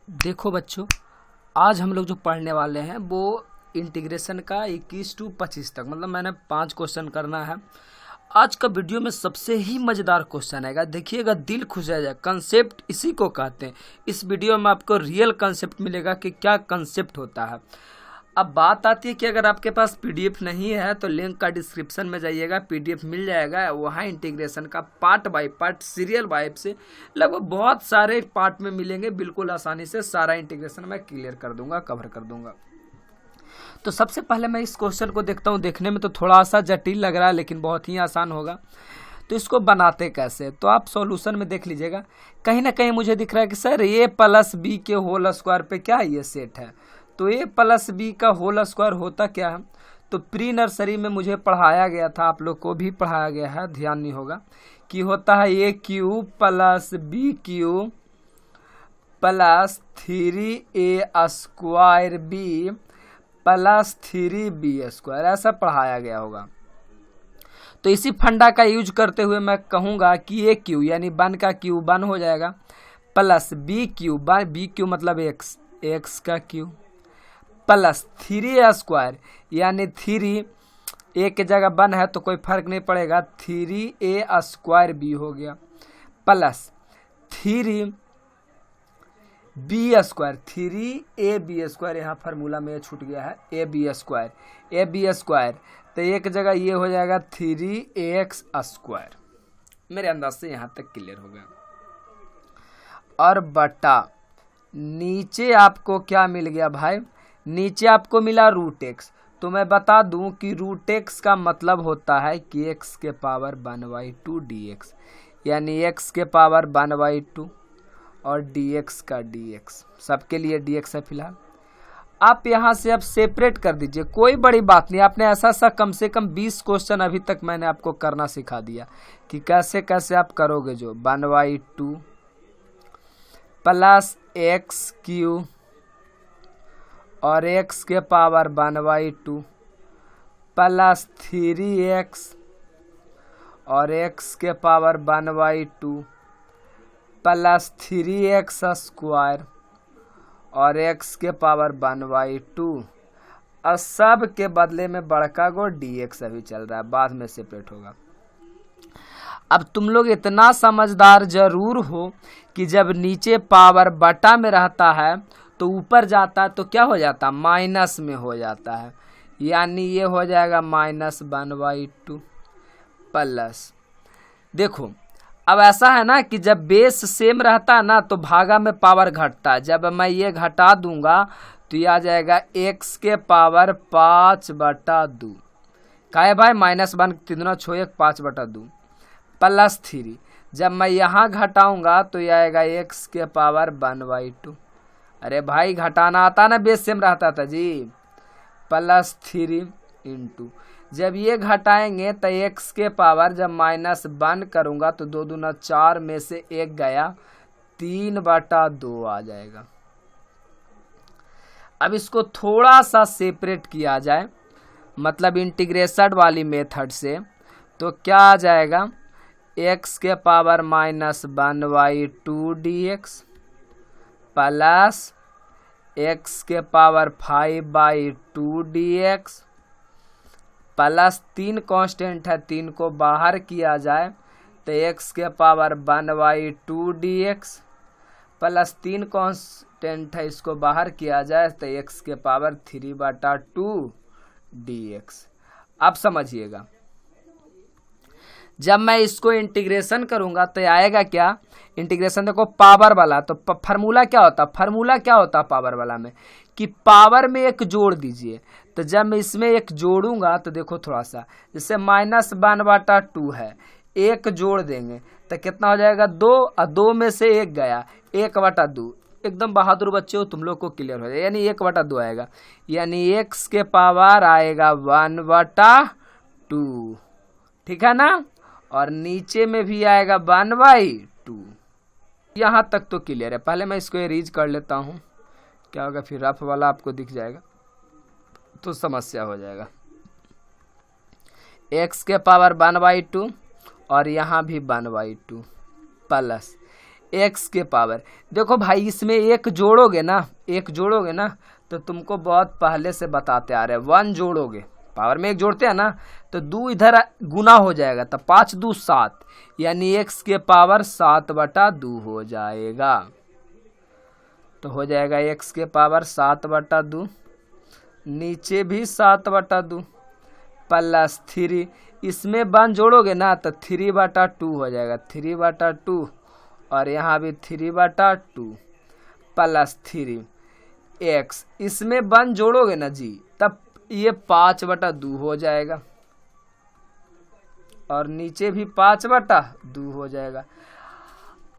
देखो बच्चों, आज हम लोग जो पढ़ने वाले हैं वो इंटीग्रेशन का 21 to 25 तक, मतलब मैंने 5 क्वेश्चन करना है। आज का वीडियो में सबसे ही मज़ेदार क्वेश्चन आएगा, देखिएगा दिल खुश आ जाए। कंसेप्ट इसी को कहते हैं। इस वीडियो में आपको रियल कंसेप्ट मिलेगा कि क्या कंसेप्ट होता है। अब बात आती है कि अगर आपके पास पीडीएफ नहीं है तो लिंक का डिस्क्रिप्शन में जाइएगा, पीडीएफ मिल जाएगा। वहाँ इंटीग्रेशन का part by part serial wise से लगभग बहुत सारे पार्ट में मिलेंगे। बिल्कुल आसानी से सारा इंटीग्रेशन मैं क्लियर कर दूंगा, कवर कर दूंगा। तो सबसे पहले मैं इस क्वेश्चन को देखता हूँ। देखने में तो थोड़ा सा जटिल लग रहा है लेकिन बहुत ही आसान होगा। तो इसको बनाते कैसे, तो आप सॉल्यूशन में देख लीजिएगा। कहीं ना कहीं मुझे दिख रहा है कि सर ए प्लस बी के होल स्क्वायर पे क्या ये सेट है। तो ए प्लस बी का होल स्क्वायर होता क्या है, तो प्री नर्सरी में मुझे पढ़ाया गया था, आप लोग को भी पढ़ाया गया है, ध्यान नहीं होगा, कि होता है a cube plus b cube plus 3a square b plus 3b square, ऐसा पढ़ाया गया होगा। तो इसी फंडा का यूज करते हुए मैं कहूँगा कि ए क्यू यानी 1 का क्यू 1 हो जाएगा, प्लस बी क्यू मतलब एक्स का क्यू, प्लस 3a स्क्वायर यानी 3 ए के जगह 1 है तो कोई फर्क नहीं पड़ेगा, 3a स्क्वायर बी हो गया, plus 3b square 3ab square, यहाँ फार्मूला में छूट गया है, ab स्क्वायर तो एक जगह ये हो जाएगा 3ax स्क्वायर। मेरे अंदाज से यहाँ तक क्लियर हो गया। और बटा नीचे आपको क्या मिल गया भाई, नीचे आपको मिला रूट एक्स। तो मैं बता दूं कि रूट एक्स का मतलब होता है कि एक्स के पावर 1/2 dx, यानी एक्स के पावर 1/2 और dx का dx, सबके लिए dx है फिलहाल। आप यहाँ से अब सेपरेट कर दीजिए, कोई बड़ी बात नहीं। आपने ऐसा कम से कम 20 क्वेश्चन अभी तक मैंने आपको करना सिखा दिया कि कैसे कैसे आप करोगे। जो 1/2 प्लस एक्स क्यू और x के पावर 1/2 प्लस 3x और x के पावर 1/2 प्लस 3x स्क्वायर और x के पावर 1/2, और सब के बदले में बड़का गो dx अभी चल रहा है, बाद में सेपरेट होगा। अब तुम लोग इतना समझदार जरूर हो कि जब नीचे पावर बटा में रहता है तो ऊपर जाता है तो क्या हो जाता है, माइनस में हो जाता है, यानी ये हो जाएगा -1/2 प्लस। देखो अब ऐसा है ना कि जब बेस सेम रहता है ना तो भागा में पावर घटता है। जब मैं ये घटा दूंगा तो ये आ जाएगा x के पावर 5/2, का है भाई -1 3 6 1 5/2 प्लस 3। जब मैं यहाँ घटाऊंगा तो ये आएगा x के पावर 1/2। अरे भाई घटाना आता ना, बेस सेम रहता था जी, प्लस 3 इंटू, जब ये घटाएंगे तो x के पावर जब -1 करूंगा तो 2 दूना 4 में से 1 गया, 3/2 आ जाएगा। अब इसको थोड़ा सा सेपरेट किया जाए, मतलब इंटीग्रेशन वाली मेथड से, तो क्या आ जाएगा, x के पावर -1/2 dx प्लस x के पावर 5/2 dx प्लस 3 कांस्टेंट है, 3 को बाहर किया जाए तो x के पावर 1/2 dx प्लस 3 कांस्टेंट है, इसको बाहर किया जाए तो x के पावर 3/2 dx। अब समझिएगा, जब मैं इसको इंटीग्रेशन करूंगा तो आएगा क्या, इंटीग्रेशन देखो पावर वाला, तो फार्मूला क्या होता पावर वाला में, कि पावर में एक जोड़ दीजिए। तो जब मैं इसमें एक जोड़ूंगा तो देखो थोड़ा सा, जैसे -1/2 है, एक जोड़ देंगे तो कितना हो जाएगा, 2, और 2 में से 1 गया, 1/2। एकदम बहादुर बच्चे हो, तुम लोग को क्लियर हो जाए, यानी 1/2 आएगा, यानी x के पावर आएगा 1/2, ठीक है ना, और नीचे में भी आएगा 1/2। यहाँ तक तो क्लियर है। पहले मैं इसको एरीज कर लेता हूँ, क्या होगा फिर रफ वाला आपको दिख जाएगा तो समस्या हो जाएगा। x के पावर 1/2 और यहाँ भी 1/2 प्लस एक्स के पावर। देखो भाई इसमें एक जोड़ोगे ना तो तुमको बहुत पहले से बताते आ रहे हैं, 1 जोड़ोगे, पावर में एक जोड़ते हैं ना तो 2 इधर गुना हो जाएगा, तो 5 2 7, यानी एक्स के पावर 7/2 हो जाएगा। तो हो जाएगा एक्स के पावर 7/2, नीचे भी 7/2 प्लस 3, इसमें 1 जोड़ोगे ना तो 3/2 हो जाएगा, 3/2, और यहाँ भी 3/2 प्लस 3 एक्स, इसमें 1 जोड़ोगे ना जी तब ये 5/2 हो जाएगा, और नीचे भी 5/2 हो जाएगा।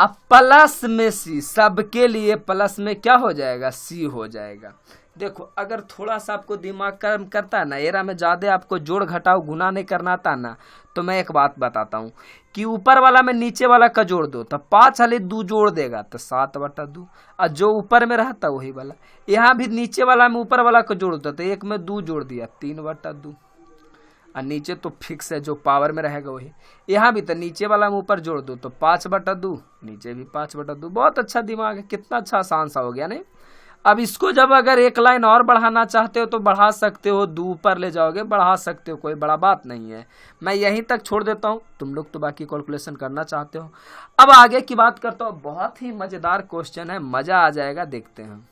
अब प्लस में सी, सबके लिए प्लस में क्या हो जाएगा, सी हो जाएगा। देखो अगर थोड़ा सा आपको दिमाग काम करता है ना, एरा में ज़्यादा आपको जोड़ घटाव गुना नहीं करना आता ना, तो मैं एक बात बताता हूँ कि ऊपर वाला में नीचे वाला का जोड़ दो तो 5 वाले 2 जोड़ देगा तो 7/2, और जो ऊपर में रहता वही वाला, यहाँ भी नीचे वाला में ऊपर वाला का जोड़ दो तो 1 में 2 जोड़ दिया 3/2, और नीचे तो फिक्स है जो पावर में रहेगा वही, यहाँ भी तो नीचे वाला में ऊपर जोड़ दो तो 5/2, नीचे भी 5/2। बहुत अच्छा दिमाग है, कितना अच्छा आसान सा हो गया नहीं। अब इसको जब अगर एक लाइन और बढ़ाना चाहते हो तो बढ़ा सकते हो, 2 ऊपर ले जाओगे बढ़ा सकते हो, कोई बड़ा बात नहीं है। मैं यहीं तक छोड़ देता हूँ, तुम लोग तो बाकी कैलकुलेशन करना चाहते हो। अब आगे की बात करता हूँ, बहुत ही मज़ेदार क्वेश्चन है, मज़ा आ जाएगा, देखते हैं।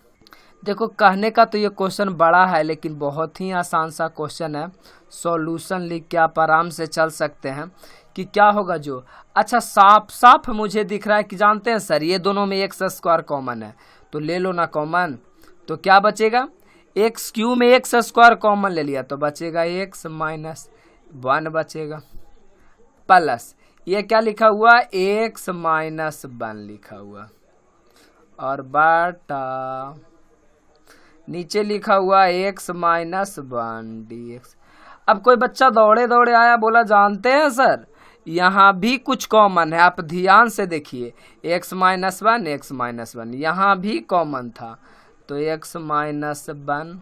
देखो कहने का तो ये क्वेश्चन बड़ा है लेकिन बहुत ही आसान सा क्वेश्चन है, सॉल्यूशन लिख के आप आराम से चल सकते हैं कि क्या होगा जो। अच्छा साफ साफ मुझे दिख रहा है कि जानते हैं सर ये दोनों में एक्स स्क्वायर कॉमन है, तो ले लो ना कॉमन, तो क्या बचेगा, एक्स क्यू में एक्स स्क्वायर कॉमन ले लिया तो बचेगा x - 1 बचेगा, प्लस ये क्या लिखा हुआ, x - 1 लिखा हुआ, और बटा नीचे लिखा हुआ x - 1 dx। अब कोई बच्चा दौड़े दौड़े आया, बोला जानते हैं सर यहाँ भी कुछ कॉमन है, आप ध्यान से देखिए, x - 1 यहाँ भी कॉमन था, तो x - 1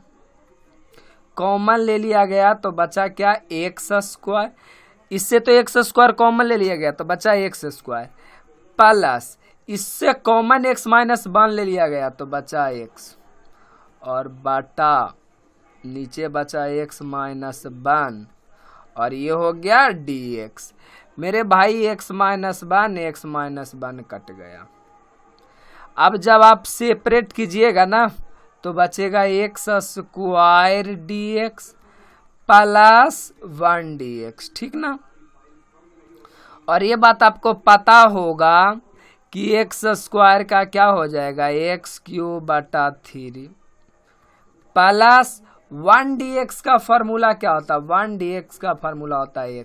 कॉमन ले लिया गया तो बचा क्या, एक्स स्क्वायर, इससे तो एक्स स्क्वायर कॉमन ले लिया गया तो बचा एक्स स्क्वायर, प्लस इससे कॉमन x - 1 ले लिया गया तो बचा x, और बटा नीचे बचा x - 1, और ये हो गया dx। मेरे भाई x - 1 कट गया। अब जब आप सेपरेट कीजिएगा ना तो बचेगा x square dx plus 1 dx, ठीक ना। और ये बात आपको पता होगा कि x स्क्वायर का क्या हो जाएगा, x³/3 प्लस 1 dx का फॉर्मूला क्या होता है, 1 dx का फॉर्मूला होता है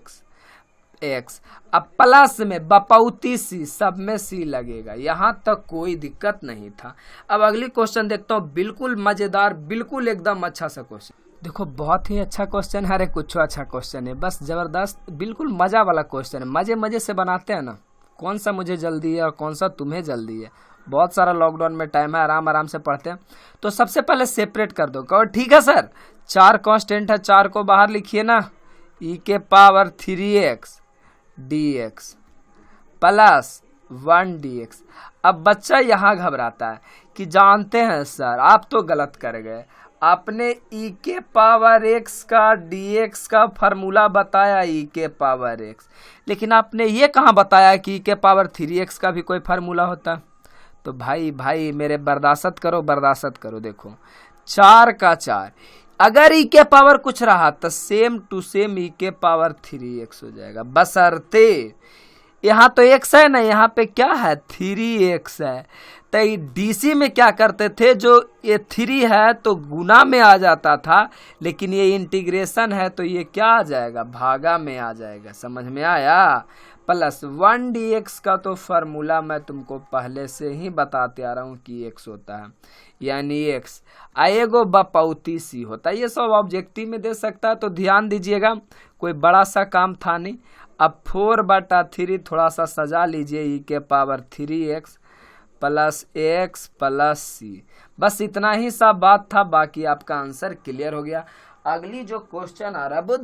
x। अब प्लस में बपौती सी, सब में सी लगेगा, यहाँ तक कोई दिक्कत नहीं था। अब अगली क्वेश्चन देखता हूँ, बिल्कुल मजेदार, बिल्कुल एकदम अच्छा सा क्वेश्चन। देखो बहुत ही अच्छा क्वेश्चन है, अरे कुछ अच्छा क्वेश्चन है, बस जबरदस्त, बिल्कुल मजा वाला क्वेश्चन है, मजे मजे से बनाते हैं ना। कौन सा मुझे जल्दी है और कौन सा तुम्हें जल्दी है, बहुत सारा लॉकडाउन में टाइम है, आराम आराम से पढ़ते हैं। तो सबसे पहले सेपरेट कर दो, कहो ठीक है सर, 4 कांस्टेंट है, 4 को बाहर लिखिए ना, e⁻3x dx प्लस 1 dx। अब बच्चा यहाँ घबराता है कि जानते हैं सर आप तो गलत कर गए, आपने e⁻x का dx का फार्मूला बताया e⁻x, लेकिन आपने ये कहाँ बताया कि e⁻3x का भी कोई फार्मूला होता। तो भाई मेरे बर्दाश्त करो, देखो 4 का 4, अगर e⁻ कुछ रहा तो सेम टू सेम e⁻3x हो जाएगा, बशर्ते यहाँ तो x है ना, यहाँ पे क्या है 3x है। तो डीसी में क्या करते थे, जो ये 3 है तो गुना में आ जाता था, लेकिन ये इंटीग्रेशन है तो ये क्या आ जाएगा, भागा में आ जाएगा, समझ में आया। प्लस 1 dx का तो फार्मूला मैं तुमको पहले से ही बताते आ रहा हूँ कि x होता है, यानी x आएगो बपौती सी होता है। ये सब ऑब्जेक्टिव में दे सकता है, तो ध्यान दीजिएगा, कोई बड़ा सा काम था नहीं। अब 4/3 थोड़ा सा सजा लीजिए, e⁻3x plus x plus c, बस इतना ही सा बात था, बाकी आपका आंसर क्लियर हो गया। अगली जो क्वेश्चन आ रहा है वो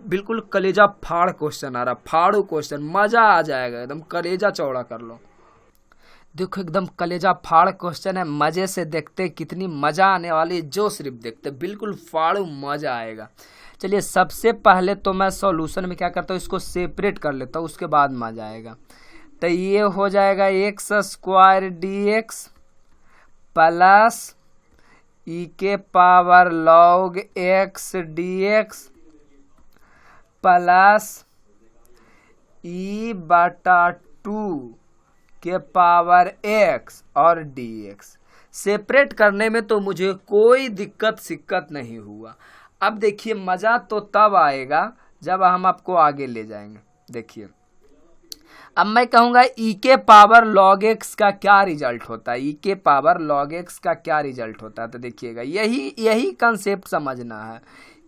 बिल्कुल कलेजा फाड़ क्वेश्चन आ रहा है, फाड़ू क्वेश्चन, मजा आ जाएगा एकदम, कलेजा चौड़ा कर लो। देखो एकदम कलेजा फाड़ क्वेश्चन है, मजे से देखते कितनी मजा आने वाली, जो सिर्फ देखते बिल्कुल फाड़ू मजा आएगा। चलिए सबसे पहले तो मैं सॉल्यूशन में क्या करता हूँ, इसको सेपरेट कर लेता हूँ, उसके बाद मजा आएगा। तो ये हो जाएगा x square d x plus e के power log x d x plus e बटा 2 के पावर एक्स और डी एक्स। सेपरेट करने में तो मुझे कोई दिक्कत नहीं हुआ। अब देखिए मज़ा तो तब आएगा जब हम आपको आगे ले जाएंगे। देखिए अब मैं कहूँगा ई के पावर लॉग एक्स का क्या रिजल्ट होता है, ई के पावर लॉग एक्स का क्या रिजल्ट होता है। तो देखिएगा यही कंसेप्ट समझना है।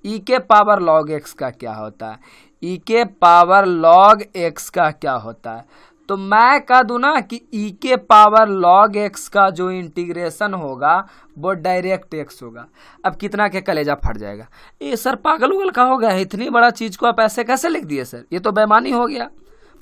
ई के पावर लॉग एक्स का क्या होता है, ई के पावर लॉग एक्स का क्या होता है। तो मैं कह दूं ना कि ई के पावर लॉग एक्स का जो इंटीग्रेशन होगा वो डायरेक्ट एक्स होगा। अब कितना के कलेजा फट जाएगा, ये सर पागल उगल का हो गया है, इतनी बड़ा चीज़ को आप ऐसे कैसे लिख दिए सर, ये तो बेईमानी हो गया।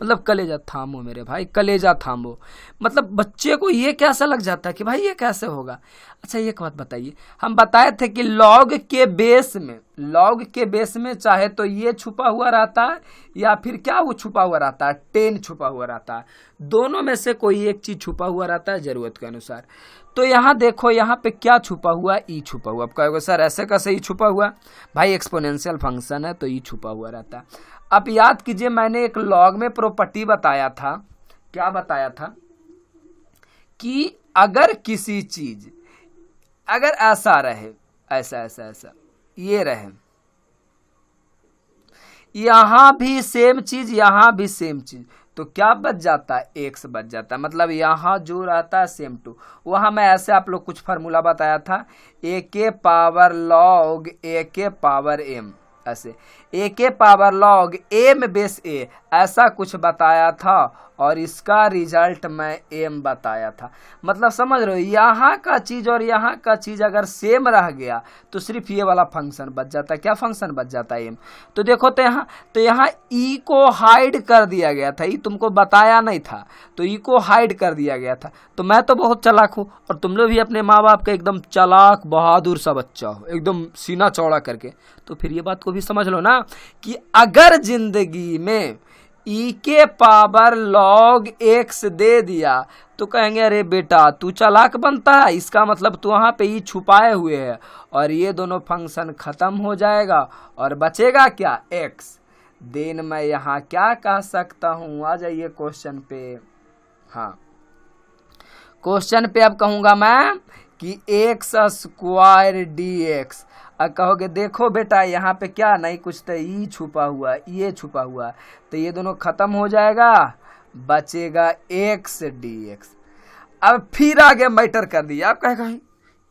मतलब कलेजा थामो मेरे भाई, कलेजा थामो। मतलब बच्चे को ये कैसा लग जाता है कि भाई ये कैसे होगा। अच्छा एक बात बताइए, हम बताए थे कि लॉग के बेस में चाहे तो ये छुपा हुआ रहता है या फिर क्या वो छुपा हुआ रहता है, 10 छुपा हुआ रहता है। दोनों में से कोई एक चीज़ छुपा हुआ रहता है ज़रूरत के अनुसार। तो यहाँ देखो यहाँ पे क्या छुपा हुआ है, ई छुपा हुआ। अब कहोगे सर ऐसे कैसे ई छुपा हुआ, भाई एक्सपोनेंशियल फंक्शन है तो ई छुपा हुआ रहता है। अब याद कीजिए मैंने एक लॉग में प्रॉपर्टी बताया था, क्या बताया था कि अगर किसी चीज अगर ऐसा रहे, ऐसा ये रहे, यहां भी सेम चीज यहां भी सेम चीज, तो क्या बच जाता है, एक्स बच जाता है। मतलब यहाँ जो रहता है सेम टू, वहाँ मैं ऐसे आप लोग कुछ फार्मूला बताया था, ए के पावर लॉग ए के पावर एम, ऐसे ए के पावर लॉग एम बेस ए, ऐसा कुछ बताया था और इसका रिजल्ट मैं एम बताया था। मतलब समझ रहे हो, यहाँ का चीज और यहाँ का चीज अगर सेम रह गया तो सिर्फ ये वाला फंक्शन बच जाता है। क्या फंक्शन बच जाता है, एम। तो देखो तो यहाँ ई को हाइड कर दिया गया था, ई तुमको बताया नहीं था तो ई को हाइड कर दिया गया था। तो मैं तो बहुत चालाक हूँ और तुम लोग भी अपने माँ बाप का एकदम चालाक बहादुर सा बच्चा हो, एकदम सीना चौड़ा करके। तो फिर ये बात को भी समझ लो ना कि अगर जिंदगी में ई के पावर लॉग एक्स दे दिया तो कहेंगे अरे बेटा तू चालाक बनता है, इसका मतलब तू वहाँ पे ई छुपाए हुए है, और ये दोनों फंक्शन खत्म हो जाएगा और बचेगा क्या, एक्स। देन मैं यहाँ क्या कह सकता हूँ, आ जाइए क्वेश्चन पे। हाँ क्वेश्चन पे अब कहूँगा मैं कि एक्स स्क्वायर डी एक्स। अब कहोगे देखो बेटा यहाँ पे क्या नहीं कुछ तो ई छुपा हुआ है, ये छुपा हुआ है, तो ये दोनों खत्म हो जाएगा, बचेगा एक्स डी एक्स। अब फिर आगे मैटर कर दिया, आप कहेगा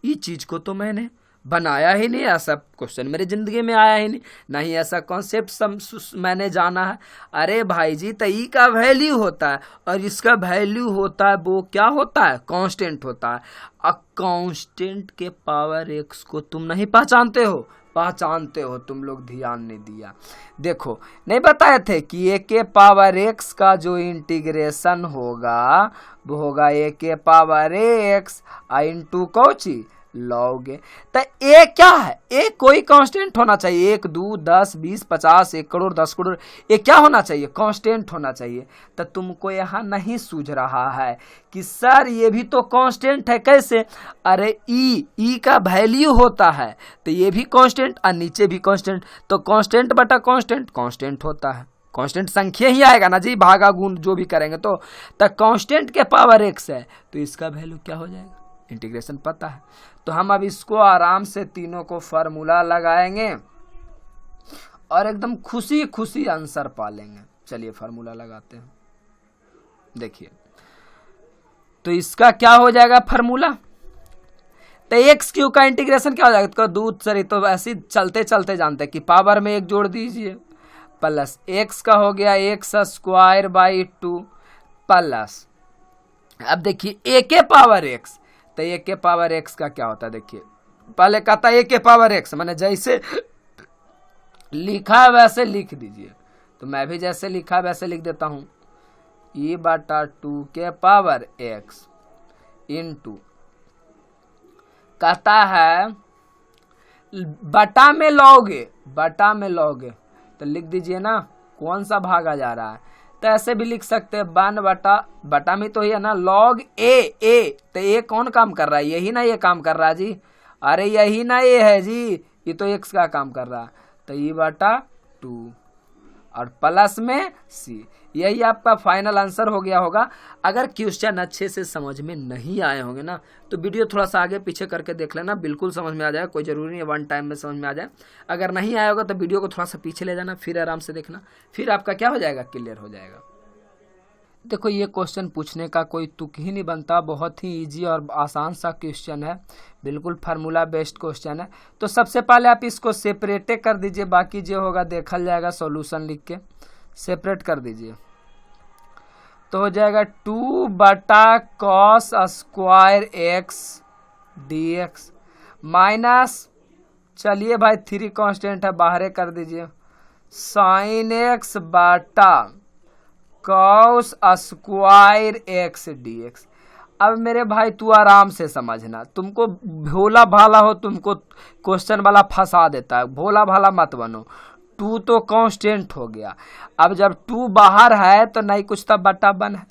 ये चीज को तो मैंने बनाया ही नहीं, ऐसा क्वेश्चन मेरे जिंदगी में आया ही नहीं ऐसा कॉन्सेप्ट मैंने जाना है। अरे भाई जी तो ई का वैल्यू होता है और इसका वैल्यू होता है, वो क्या होता है, कांस्टेंट होता है। अब कांस्टेंट के पावर एक्स को तुम नहीं पहचानते हो, पहचानते हो, तुम लोग ध्यान नहीं दिया। देखो नहीं बताए थे कि ए के पावर एक्स का जो इंटीग्रेशन होगा वो होगा ए के power x into Cauchy log. तो ए क्या है, ए कोई कांस्टेंट होना चाहिए, 1 2 10 20 50 1 करोड़ 10 करोड़, ये क्या होना चाहिए, कांस्टेंट होना चाहिए। तो तुमको यहाँ नहीं सूझ रहा है कि सर ये भी तो कांस्टेंट है, कैसे, अरे ई का वैल्यू होता है तो ये भी कांस्टेंट और नीचे भी कांस्टेंट, तो कांस्टेंट बटा कांस्टेंट होता है, कांस्टेंट संख्या ही आएगा ना जी, भागा गुण जो भी करेंगे। तो कांस्टेंट के पावर एक्स है तो इसका वैल्यू क्या हो जाएगा, इंटीग्रेशन पता है। तो हम अब इसको आराम से तीनों को फार्मूला लगाएंगे और एकदम खुशी खुशी आंसर पालेंगे। चलिए फार्मूला लगाते हैं। देखिए तो इसका क्या हो जाएगा फार्मूला, तो एक्स क्यू का इंटीग्रेशन क्या हो जाएगा, तो दूध सरी तो ऐसे चलते चलते जानते हैं कि पावर में एक जोड़ दीजिए, प्लस एक्स का हो गया एक्स स्क्वायर बाई 2 प्लस, अब देखिए ए के पावर एक्स, तो ए के पावर एक्स का क्या होता है, देखिए पहले कहता है ए के पावर एक्स, मैंने जैसे लिखा है वैसे लिख दीजिए, तो मैं भी जैसे लिखा है वैसे लिख देता हूं, ई बटा 2 के पावर एक्स इंटू कहता है बटा में लौगे तो लिख दीजिए ना कौन सा भागा जा रहा है। तो ऐसे भी लिख सकते हैं 1 बटा में तो ही है ना लॉग ए तो ये कौन काम कर रहा है, यही ना ये काम कर रहा है जी, अरे यही ना ये है जी, ये तो x का काम कर रहा है। तो ये बटा 2 और प्लस में सी, यही आपका फाइनल आंसर हो गया होगा। अगर क्वेश्चन अच्छे से समझ में नहीं आए होंगे ना तो वीडियो थोड़ा सा आगे पीछे करके देख लेना, बिल्कुल समझ में आ जाएगा, कोई ज़रूरी नहीं है वन टाइम में समझ में आ जाए। अगर नहीं आया होगा तो वीडियो को थोड़ा सा पीछे ले जाना, फिर आराम से देखना, फिर आपका क्या हो जाएगा, क्लियर हो जाएगा। देखो ये क्वेश्चन पूछने का कोई तुक ही नहीं बनता, बहुत ही इजी और आसान सा क्वेश्चन है, बिल्कुल फार्मूला बेस्ड क्वेश्चन है। तो सबसे पहले आप इसको सेपरेटे कर दीजिए, बाकी जो होगा देखल जाएगा, सॉल्यूशन लिख के सेपरेट कर दीजिए तो हो जाएगा 2 बटा cos square x dx minus, चलिए भाई 3 कांस्टेंट है बाहर कर दीजिए, साइन एक्स बटा कॉस स्क्वायर एक्स dx। अब मेरे भाई तू आराम से समझना, तुमको भोला भाला हो तुमको क्वेश्चन वाला फंसा देता है, भोला भाला मत बनो। 2 तो कांस्टेंट हो गया, अब जब 2 बाहर है तो नहीं कुछ तब बटा 1 है।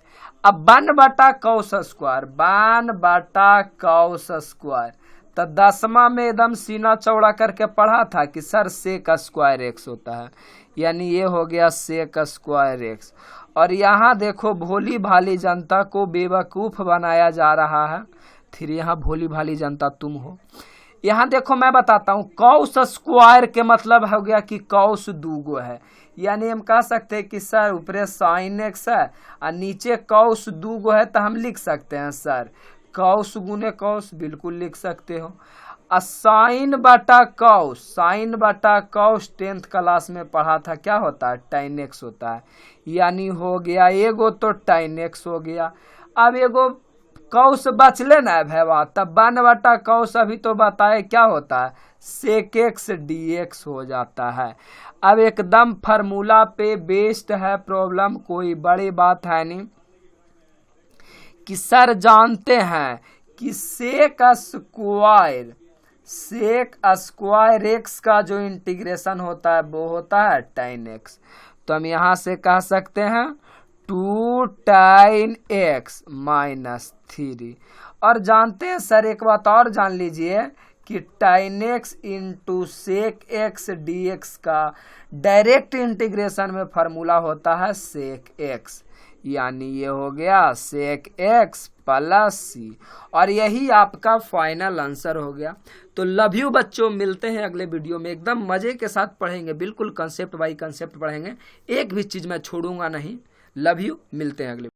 अब 1 बटा कॉस स्क्वायर, 1 बटा कॉस स्क्वायर, तो 10वां में एकदम सीना चौड़ा करके पढ़ा था कि सर सेक स्क्वायर एक्स होता है, यानी ये हो गया सेक स्क्वायर एक्स। और यहाँ देखो भोली भाली जनता को बेवकूफ़ बनाया जा रहा है, फिर यहाँ भोली भाली जनता तुम हो। यहाँ देखो मैं बताता हूँ, कॉस स्क्वायर के मतलब हो गया कि कॉस 2 है, यानी हम कह सकते हैं कि सर ऊपरे साइन एक्स है और नीचे कॉस 2 है, तो हम लिख सकते हैं सर कॉस गुने कॉस, बिल्कुल लिख सकते हो। साइन बटा कॉस 10th क्लास में पढ़ा था, क्या होता है, tan x होता है, यानी हो गया एगो तो tan x हो गया। अब एगो कॉस बचले ना भैया, तब 1 बटा कॉस अभी तो बताए क्या होता है, सेक एक्स dx हो जाता है। अब एकदम फार्मूला पे बेस्ड है प्रॉब्लम, कोई बड़ी बात है नहीं कि सर जानते हैं कि सेक स्क्वायर एक्स का जो इंटीग्रेशन होता है वो होता है tan x, तो हम यहाँ से कह सकते हैं 2 tan x माइनस 3। और जानते हैं सर एक बात और जान लीजिए कि tan x इंटू सेक एक्स dx का डायरेक्ट इंटीग्रेशन में फार्मूला होता है सेक x, यानी ये हो गया सेक एक्स प्लस सी, और यही आपका फाइनल आंसर हो गया। तो लव यू बच्चों, मिलते हैं अगले वीडियो में, एकदम मजे के साथ पढ़ेंगे, बिल्कुल कंसेप्ट बाई कंसेप्ट पढ़ेंगे, एक भी चीज़ मैं छोड़ूंगा नहीं। लव यू, मिलते हैं अगले